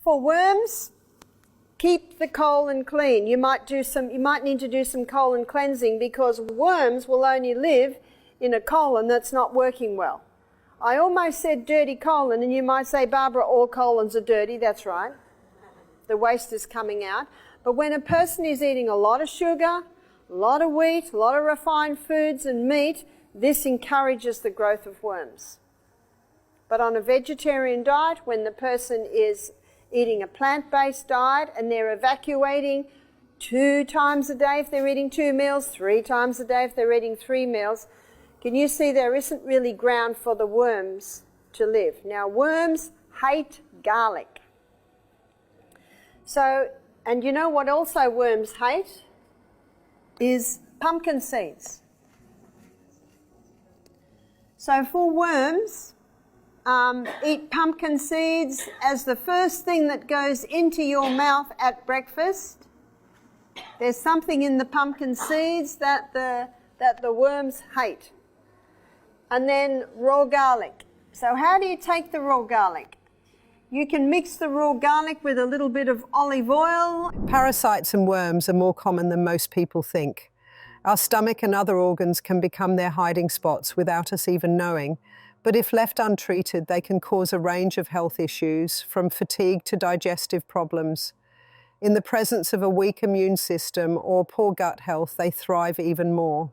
For worms, keep the colon clean. You might need to do some colon cleansing, because worms will only live in a colon that's not working well. I almost said dirty colon, and you might say, Barbara, all colons are dirty. That's right. The waste is coming out. But when a person is eating a lot of sugar, a lot of wheat, a lot of refined foods and meat, this encourages the growth of worms. But on a vegetarian diet, when the person is eating a plant-based diet and they're evacuating 2 times a day if they're eating 2 meals, 3 times a day if they're eating 3 meals, can you see there isn't really ground for the worms to live? Now, worms hate garlic. So, and you know what also worms hate? Is pumpkin seeds. So for worms, eat pumpkin seeds as the first thing that goes into your mouth at breakfast. There's something in the pumpkin seeds that the worms hate. And then raw garlic. So how do you take the raw garlic? You can mix the raw garlic with a little bit of olive oil. Parasites and worms are more common than most people think. Our stomach and other organs can become their hiding spots without us even knowing, but if left untreated, they can cause a range of health issues, from fatigue to digestive problems. In the presence of a weak immune system or poor gut health, they thrive even more.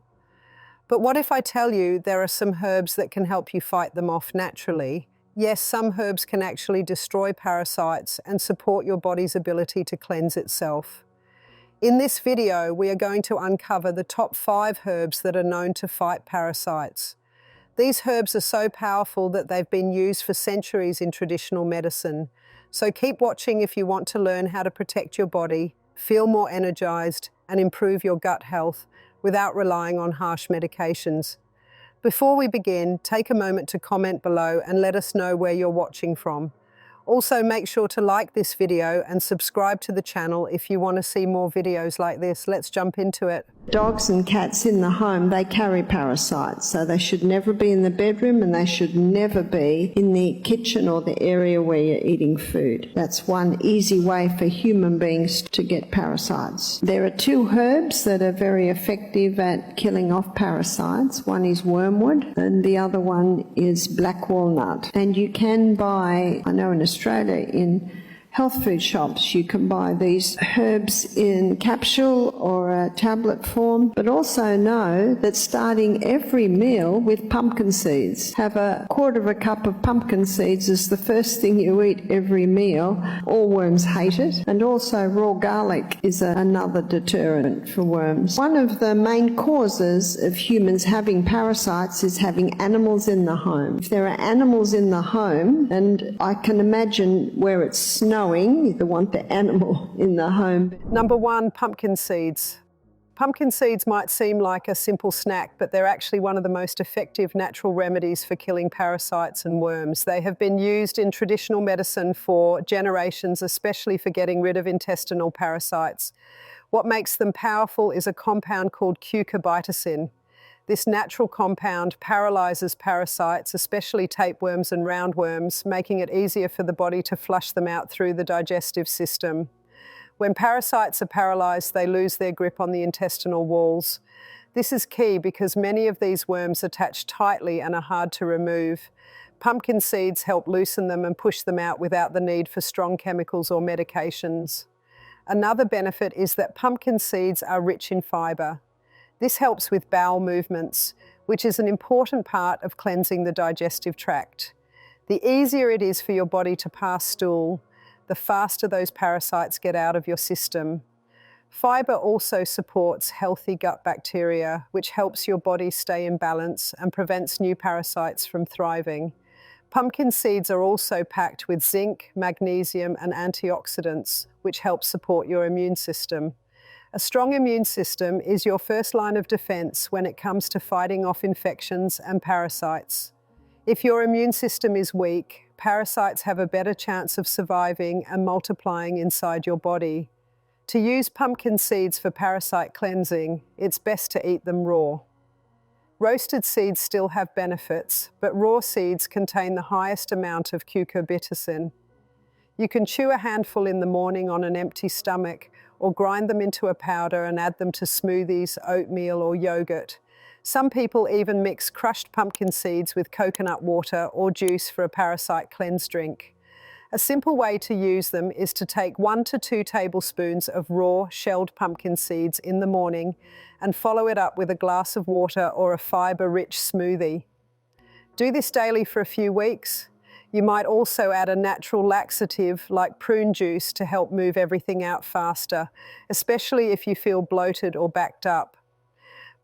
But what if I tell you there are some herbs that can help you fight them off naturally? Yes, some herbs can actually destroy parasites and support your body's ability to cleanse itself. In this video, we are going to uncover the top 5 herbs that are known to fight parasites. These herbs are so powerful that they've been used for centuries in traditional medicine. So keep watching if you want to learn how to protect your body, feel more energized, and improve your gut health without relying on harsh medications. Before we begin, take a moment to comment below and let us know where you're watching from. Also, make sure to like this video and subscribe to the channel if you want to see more videos like this. Let's jump into it. Dogs and cats in the home, they carry parasites, so they should never be in the bedroom and they should never be in the kitchen or the area where you're eating food. That's one easy way for human beings to get parasites. There are 2 herbs that are very effective at killing off parasites. One is wormwood and the other one is black walnut. And you can buy, I know in Australia, in health food shops, you can buy these herbs in capsule or a tablet form, but also know that starting every meal with pumpkin seeds. Have a 1/4 cup of pumpkin seeds as the first thing you eat every meal. All worms hate it. And also raw garlic is another deterrent for worms. One of the main causes of humans having parasites is having animals in the home. If there are animals in the home, and I can imagine where it's snowing, you want the animal in the home. Number 1, pumpkin seeds. Pumpkin seeds might seem like a simple snack, but they're actually one of the most effective natural remedies for killing parasites and worms. They have been used in traditional medicine for generations, especially for getting rid of intestinal parasites. What makes them powerful is a compound called cucurbitacin. This natural compound paralyzes parasites, especially tapeworms and roundworms, making it easier for the body to flush them out through the digestive system. When parasites are paralyzed, they lose their grip on the intestinal walls. This is key because many of these worms attach tightly and are hard to remove. Pumpkin seeds help loosen them and push them out without the need for strong chemicals or medications. Another benefit is that pumpkin seeds are rich in fiber. This helps with bowel movements, which is an important part of cleansing the digestive tract. The easier it is for your body to pass stool, the faster those parasites get out of your system. Fiber also supports healthy gut bacteria, which helps your body stay in balance and prevents new parasites from thriving. Pumpkin seeds are also packed with zinc, magnesium, and antioxidants, which help support your immune system. A strong immune system is your first line of defense when it comes to fighting off infections and parasites. If your immune system is weak, parasites have a better chance of surviving and multiplying inside your body. To use pumpkin seeds for parasite cleansing, it's best to eat them raw. Roasted seeds still have benefits, but raw seeds contain the highest amount of cucurbitacin. You can chew a handful in the morning on an empty stomach, or grind them into a powder and add them to smoothies, oatmeal, or yogurt. Some people even mix crushed pumpkin seeds with coconut water or juice for a parasite cleanse drink. A simple way to use them is to take 1 to 2 tablespoons of raw shelled pumpkin seeds in the morning and follow it up with a glass of water or a fibre-rich smoothie. Do this daily for a few weeks. You might also add a natural laxative like prune juice to help move everything out faster, especially if you feel bloated or backed up.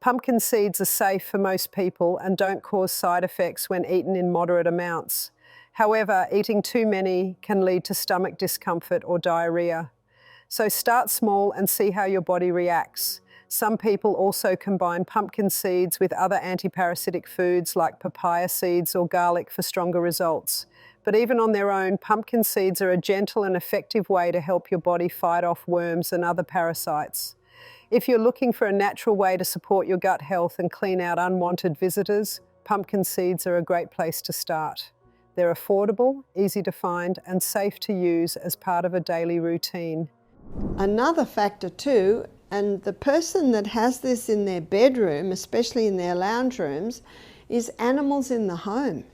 Pumpkin seeds are safe for most people and don't cause side effects when eaten in moderate amounts. However, eating too many can lead to stomach discomfort or diarrhea. So start small and see how your body reacts. Some people also combine pumpkin seeds with other anti-parasitic foods like papaya seeds or garlic for stronger results. But even on their own, pumpkin seeds are a gentle and effective way to help your body fight off worms and other parasites. If you're looking for a natural way to support your gut health and clean out unwanted visitors, pumpkin seeds are a great place to start. They're affordable, easy to find, and safe to use as part of a daily routine. Another factor too, and the person that has this in their bedroom, especially in their lounge rooms, is animals in the home.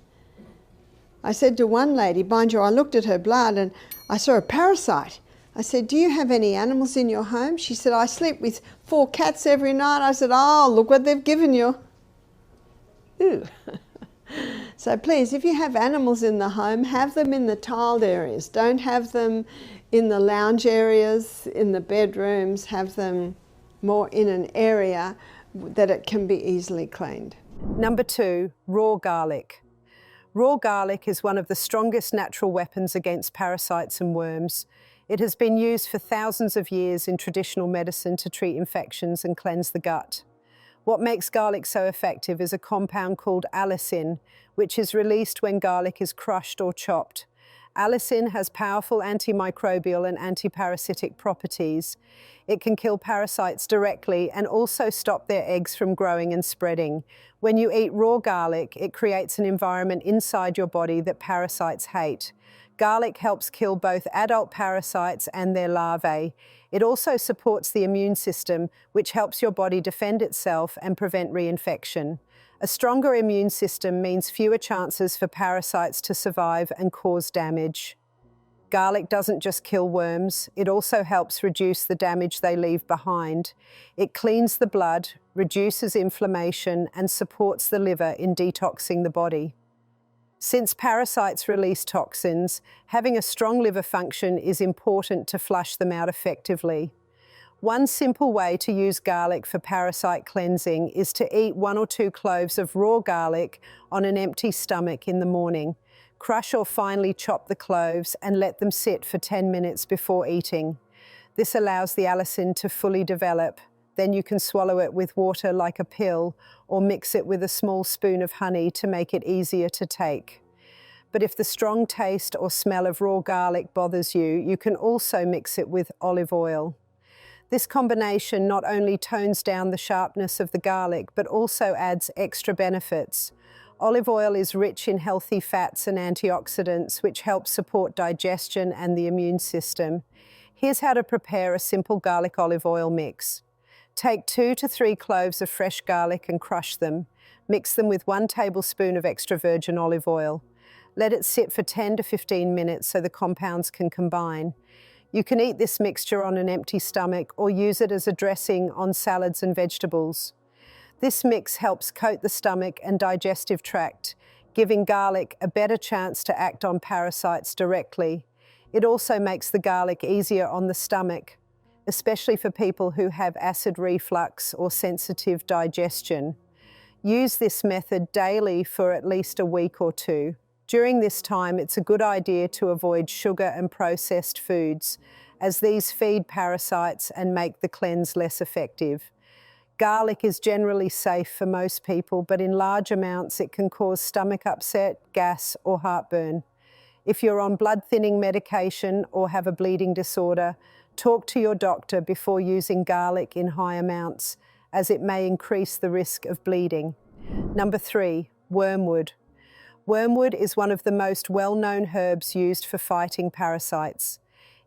I said to one lady, mind you, I looked at her blood and I saw a parasite. I said, do you have any animals in your home? She said, I sleep with 4 cats every night. I said, oh, look what they've given you. Ooh. So please, if you have animals in the home, have them in the tiled areas. Don't have them in the lounge areas, in the bedrooms. Have them more in an area that it can be easily cleaned. Number 2, raw garlic. Raw garlic is one of the strongest natural weapons against parasites and worms. It has been used for thousands of years in traditional medicine to treat infections and cleanse the gut. What makes garlic so effective is a compound called allicin, which is released when garlic is crushed or chopped. Allicin has powerful antimicrobial and anti-parasitic properties. It can kill parasites directly and also stop their eggs from growing and spreading. When you eat raw garlic, it creates an environment inside your body that parasites hate. Garlic helps kill both adult parasites and their larvae. It also supports the immune system, which helps your body defend itself and prevent reinfection. A stronger immune system means fewer chances for parasites to survive and cause damage. Garlic doesn't just kill worms, it also helps reduce the damage they leave behind. It cleans the blood, reduces inflammation, and supports the liver in detoxing the body. Since parasites release toxins, having a strong liver function is important to flush them out effectively. One simple way to use garlic for parasite cleansing is to eat 1 or 2 cloves of raw garlic on an empty stomach in the morning. Crush or finely chop the cloves and let them sit for 10 minutes before eating. This allows the allicin to fully develop. Then you can swallow it with water like a pill or mix it with a small spoon of honey to make it easier to take. But if the strong taste or smell of raw garlic bothers you, you can also mix it with olive oil. This combination not only tones down the sharpness of the garlic, but also adds extra benefits. Olive oil is rich in healthy fats and antioxidants, which help support digestion and the immune system. Here's how to prepare a simple garlic olive oil mix. Take 2 to 3 cloves of fresh garlic and crush them. Mix them with 1 tablespoon of extra virgin olive oil. Let it sit for 10 to 15 minutes so the compounds can combine. You can eat this mixture on an empty stomach or use it as a dressing on salads and vegetables. This mix helps coat the stomach and digestive tract, giving garlic a better chance to act on parasites directly. It also makes the garlic easier on the stomach, especially for people who have acid reflux or sensitive digestion. Use this method daily for at least a week or 2. During this time, it's a good idea to avoid sugar and processed foods, as these feed parasites and make the cleanse less effective. Garlic is generally safe for most people, but in large amounts it can cause stomach upset, gas, or heartburn. If you're on blood-thinning medication or have a bleeding disorder, talk to your doctor before using garlic in high amounts, as it may increase the risk of bleeding. Number 3, wormwood. Wormwood is one of the most well-known herbs used for fighting parasites.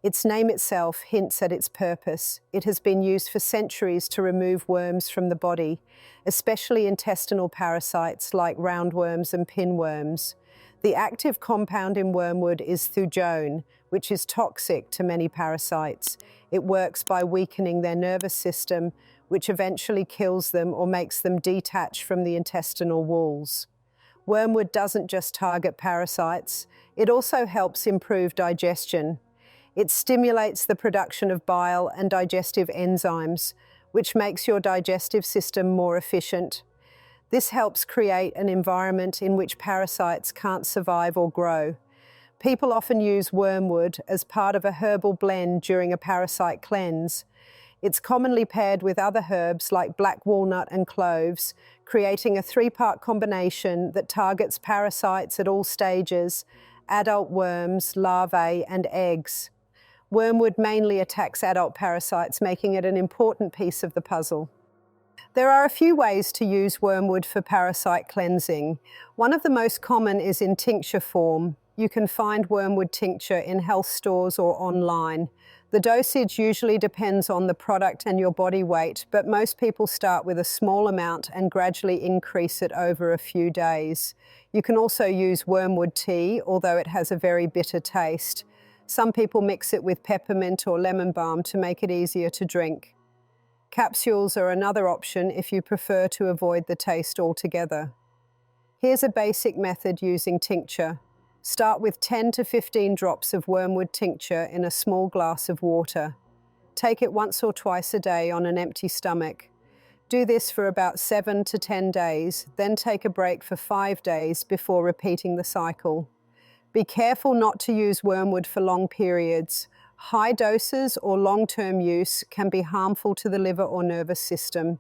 Its name itself hints at its purpose. It has been used for centuries to remove worms from the body, especially intestinal parasites like roundworms and pinworms. The active compound in wormwood is thujone, which is toxic to many parasites. It works by weakening their nervous system, which eventually kills them or makes them detach from the intestinal walls. Wormwood doesn't just target parasites, it also helps improve digestion. It stimulates the production of bile and digestive enzymes, which makes your digestive system more efficient. This helps create an environment in which parasites can't survive or grow. People often use wormwood as part of a herbal blend during a parasite cleanse. It's commonly paired with other herbs like black walnut and cloves, creating a three-part combination that targets parasites at all stages: adult worms, larvae, and eggs. Wormwood mainly attacks adult parasites, making it an important piece of the puzzle. There are a few ways to use wormwood for parasite cleansing. One of the most common is in tincture form. You can find wormwood tincture in health stores or online. The dosage usually depends on the product and your body weight, but most people start with a small amount and gradually increase it over a few days. You can also use wormwood tea, although it has a very bitter taste. Some people mix it with peppermint or lemon balm to make it easier to drink. Capsules are another option if you prefer to avoid the taste altogether. Here's a basic method using tincture. Start with 10 to 15 drops of wormwood tincture in a small glass of water. Take it once or twice a day on an empty stomach. Do this for about 7 to 10 days, then take a break for 5 days before repeating the cycle. Be careful not to use wormwood for long periods. High doses or long-term use can be harmful to the liver or nervous system.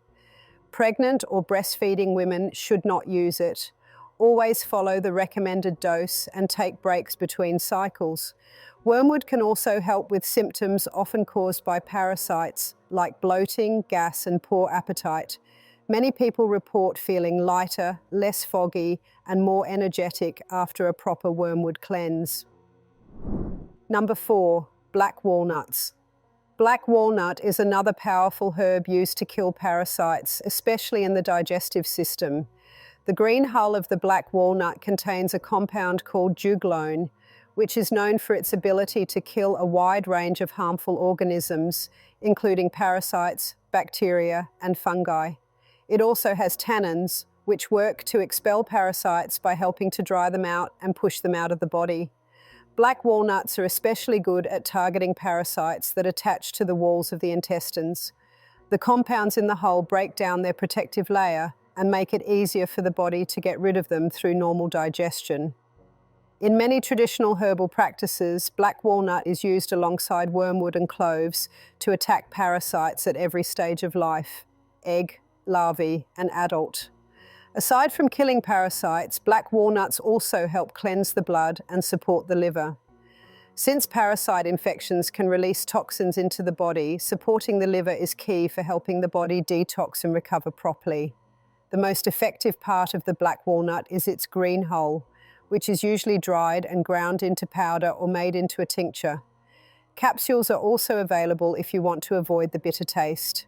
Pregnant or breastfeeding women should not use it. Always follow the recommended dose and take breaks between cycles. Wormwood can also help with symptoms often caused by parasites like bloating, gas, and poor appetite. Many people report feeling lighter, less foggy, and more energetic after a proper wormwood cleanse. Number 4, black walnuts. Black walnut is another powerful herb used to kill parasites, especially in the digestive system. The green hull of the black walnut contains a compound called juglone, which is known for its ability to kill a wide range of harmful organisms, including parasites, bacteria, and fungi. It also has tannins, which work to expel parasites by helping to dry them out and push them out of the body. Black walnuts are especially good at targeting parasites that attach to the walls of the intestines. The compounds in the hull break down their protective layer and make it easier for the body to get rid of them through normal digestion. In many traditional herbal practices, black walnut is used alongside wormwood and cloves to attack parasites at every stage of life: egg, larvae, and adult. Aside from killing parasites, black walnuts also help cleanse the blood and support the liver. Since parasite infections can release toxins into the body, supporting the liver is key for helping the body detox and recover properly. The most effective part of the black walnut is its green hull, which is usually dried and ground into powder or made into a tincture. Capsules are also available if you want to avoid the bitter taste.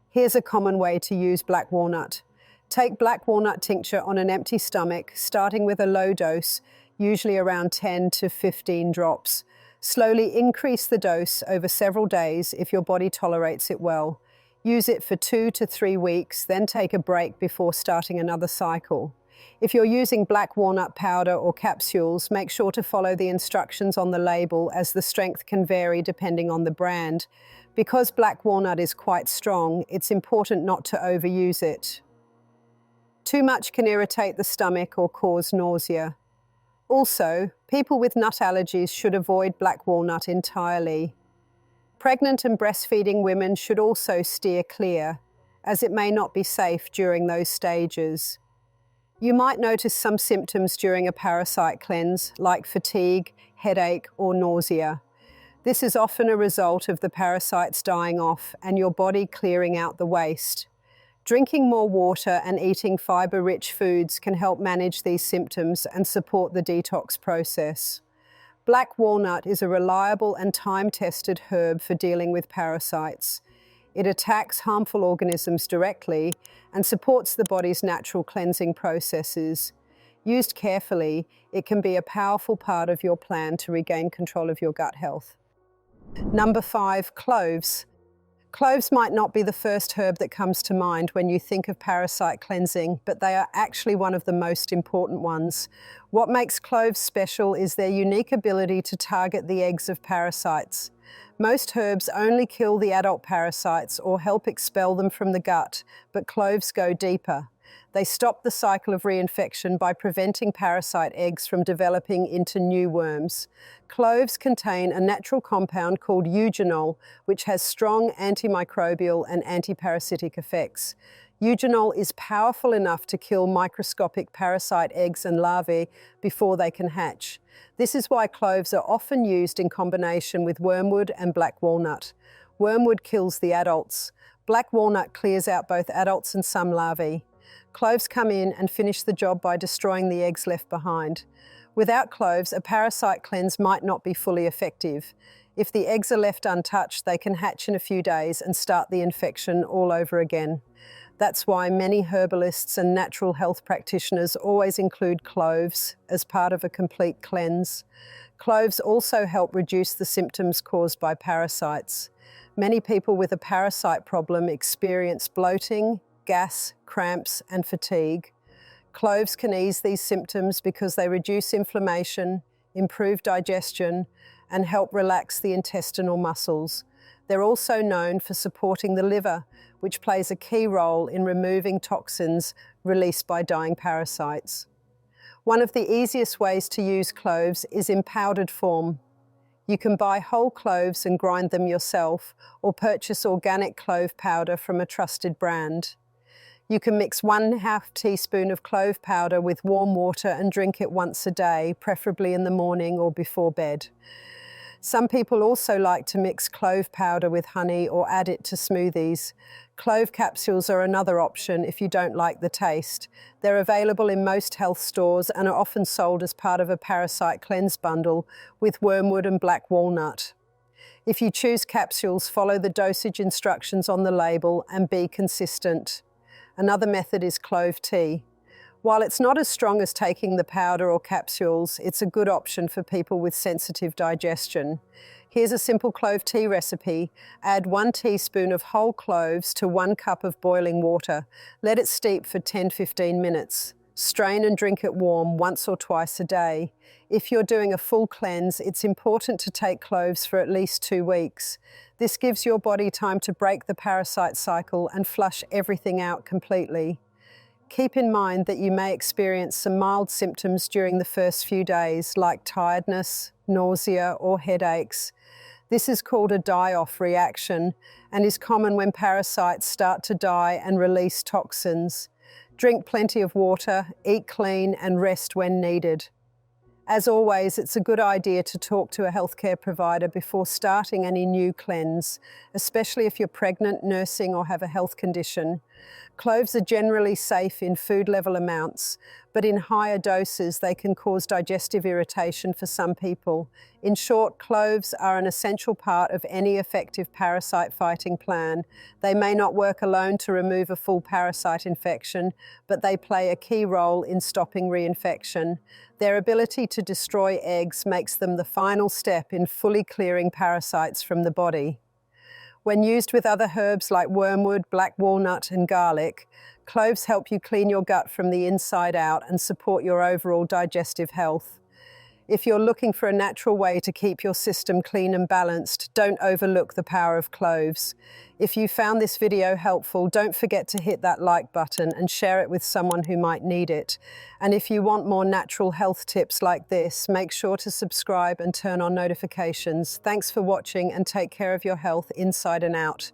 Here's a common way to use black walnut. Take black walnut tincture on an empty stomach, starting with a low dose, usually around 10 to 15 drops. Slowly increase the dose over several days if your body tolerates it well. Use it for 2 to 3 weeks, then take a break before starting another cycle. If you're using black walnut powder or capsules, make sure to follow the instructions on the label, as the strength can vary depending on the brand. Because black walnut is quite strong, it's important not to overuse it. Too much can irritate the stomach or cause nausea. Also, people with nut allergies should avoid black walnut entirely. Pregnant and breastfeeding women should also steer clear, as it may not be safe during those stages. You might notice some symptoms during a parasite cleanse, like fatigue, headache, or nausea. This is often a result of the parasites dying off and your body clearing out the waste. Drinking more water and eating fiber-rich foods can help manage these symptoms and support the detox process. Black walnut is a reliable and time-tested herb for dealing with parasites. It attacks harmful organisms directly and supports the body's natural cleansing processes. Used carefully, it can be a powerful part of your plan to regain control of your gut health. Number 5, cloves. Cloves might not be the first herb that comes to mind when you think of parasite cleansing, but they are actually one of the most important ones. What makes cloves special is their unique ability to target the eggs of parasites. Most herbs only kill the adult parasites or help expel them from the gut, but cloves go deeper. They stop the cycle of reinfection by preventing parasite eggs from developing into new worms. Cloves contain a natural compound called eugenol, which has strong antimicrobial and anti-parasitic effects. Eugenol is powerful enough to kill microscopic parasite eggs and larvae before they can hatch. This is why cloves are often used in combination with wormwood and black walnut. Wormwood kills the adults. Black walnut clears out both adults and some larvae. Cloves come in and finish the job by destroying the eggs left behind. Without cloves, a parasite cleanse might not be fully effective. If the eggs are left untouched, they can hatch in a few days and start the infection all over again. That's why many herbalists and natural health practitioners always include cloves as part of a complete cleanse. Cloves also help reduce the symptoms caused by parasites. Many people with a parasite problem experience bloating, gas, cramps, and fatigue. Cloves can ease these symptoms because they reduce inflammation, improve digestion, and help relax the intestinal muscles. They're also known for supporting the liver, which plays a key role in removing toxins released by dying parasites. One of the easiest ways to use cloves is in powdered form. You can buy whole cloves and grind them yourself, or purchase organic clove powder from a trusted brand. You can mix 1/2 teaspoon of clove powder with warm water and drink it once a day, preferably in the morning or before bed. Some people also like to mix clove powder with honey or add it to smoothies. Clove capsules are another option if you don't like the taste. They're available in most health stores and are often sold as part of a parasite cleanse bundle with wormwood and black walnut. If you choose capsules, follow the dosage instructions on the label and be consistent. Another method is clove tea. While it's not as strong as taking the powder or capsules, it's a good option for people with sensitive digestion. Here's a simple clove tea recipe. Add 1 teaspoon of whole cloves to 1 cup of boiling water. Let it steep for 10-15 minutes. Strain and drink it warm once or twice a day. If you're doing a full cleanse, it's important to take cloves for at least 2 weeks. This gives your body time to break the parasite cycle and flush everything out completely. Keep in mind that you may experience some mild symptoms during the first few days, like tiredness, nausea, or headaches. This is called a die-off reaction and is common when parasites start to die and release toxins. Drink plenty of water, eat clean, and rest when needed. As always, it's a good idea to talk to a healthcare provider before starting any new cleanse, especially if you're pregnant, nursing, or have a health condition. Cloves are generally safe in food-level amounts, but in higher doses they can cause digestive irritation for some people. In short, cloves are an essential part of any effective parasite fighting plan. They may not work alone to remove a full parasite infection, but they play a key role in stopping reinfection. Their ability to destroy eggs makes them the final step in fully clearing parasites from the body. When used with other herbs like wormwood, black walnut, and garlic, cloves help you clean your gut from the inside out and support your overall digestive health. If you're looking for a natural way to keep your system clean and balanced, don't overlook the power of cloves. If you found this video helpful, don't forget to hit that like button and share it with someone who might need it. And if you want more natural health tips like this, make sure to subscribe and turn on notifications. Thanks for watching and take care of your health inside and out.